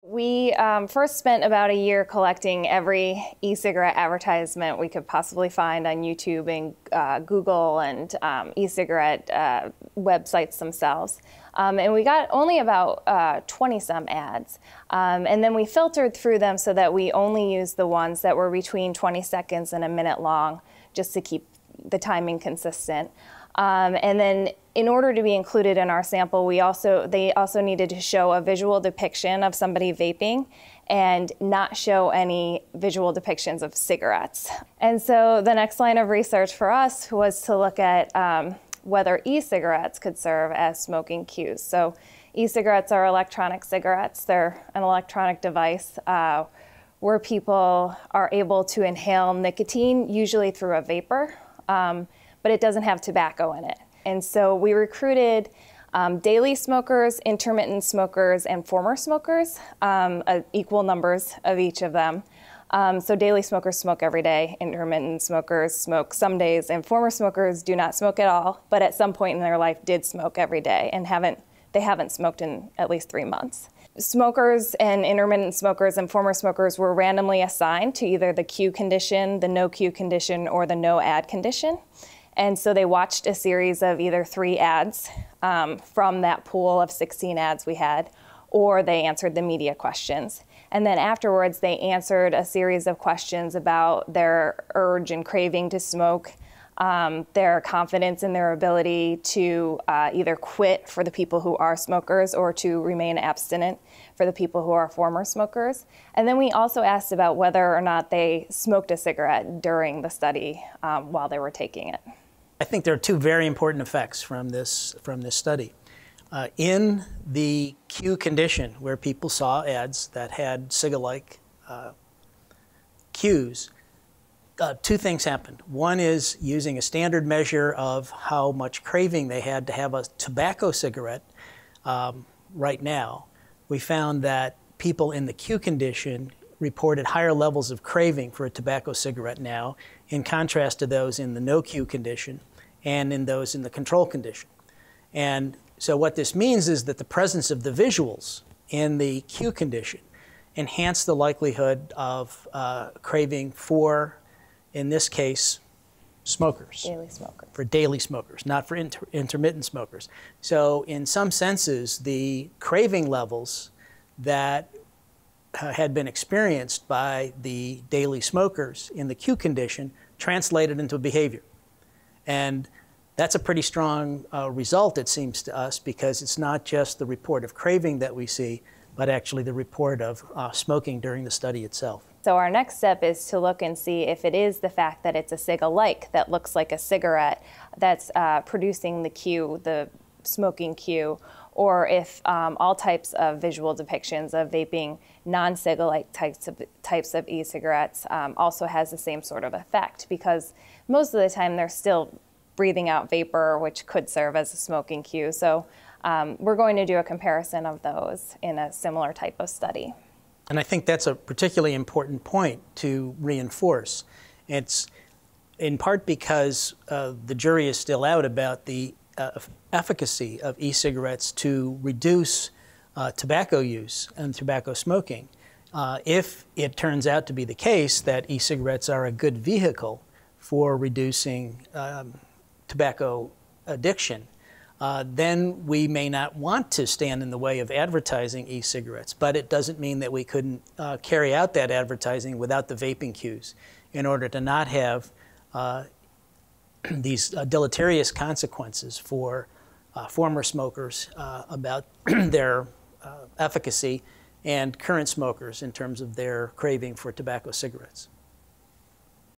We first spent about a year collecting every e-cigarette advertisement we could possibly find on YouTube and Google and e-cigarette websites themselves. And we got only about 20-some ads. And then we filtered through them so that we only used the ones that were between 20 seconds and a minute long, just to keep the timing consistent. And then in order to be included in our sample, they also needed to show a visual depiction of somebody vaping and not show any visual depictions of cigarettes. And so the next line of research for us was to look at whether e-cigarettes could serve as smoking cues. So e-cigarettes are electronic cigarettes. They're an electronic device where people are able to inhale nicotine, usually through a vapor, but it doesn't have tobacco in it. And so we recruited daily smokers, intermittent smokers, and former smokers, equal numbers of each of them. So daily smokers smoke every day, intermittent smokers smoke some days, and former smokers do not smoke at all, but at some point in their life did smoke every day and they haven't smoked in at least 3 months. Smokers and intermittent smokers and former smokers were randomly assigned to either the cue condition, the no cue condition, or the no ad condition. And so they watched a series of either 3 ads from that pool of 16 ads we had, or they answered the media questions. And then afterwards, they answered a series of questions about their urge and craving to smoke, their confidence in their ability to either quit for the people who are smokers or to remain abstinent for the people who are former smokers. And then we also asked about whether or not they smoked a cigarette during the study while they were taking it. I think there are 2 very important effects from this study. In the cue condition, where people saw ads that had ciga-like cues, 2 things happened. One is using a standard measure of how much craving they had to have a tobacco cigarette right now. We found that people in the cue condition reported higher levels of craving for a tobacco cigarette now, in contrast to those in the no cue condition and in those in the control condition. And so what this means is that the presence of the visuals in the cue condition enhance the likelihood of craving for, in this case, smokers. Daily smokers. For daily smokers, not for intermittent smokers. So in some senses, the craving levels that had been experienced by the daily smokers in the cue condition translated into behavior. And that's a pretty strong result, it seems to us, because it's not just the report of craving that we see, but actually the report of smoking during the study itself. So our next step is to look and see if it is the fact that it's a ciga-like that looks like a cigarette that's producing the cue, the smoking cue, or if all types of visual depictions of vaping non-ciga-like types of e-cigarettes also has the same sort of effect, because most of the time they're still breathing out vapor, which could serve as a smoking cue. So we're going to do a comparison of those in a similar type of study. And I think that's a particularly important point to reinforce. It's in part because the jury is still out about the efficacy of e-cigarettes to reduce tobacco use and tobacco smoking. If it turns out to be the case that e-cigarettes are a good vehicle for reducing tobacco addiction, then we may not want to stand in the way of advertising e-cigarettes, but it doesn't mean that we couldn't carry out that advertising without the vaping cues in order to not have these deleterious consequences for former smokers about their efficacy and current smokers in terms of their craving for tobacco cigarettes.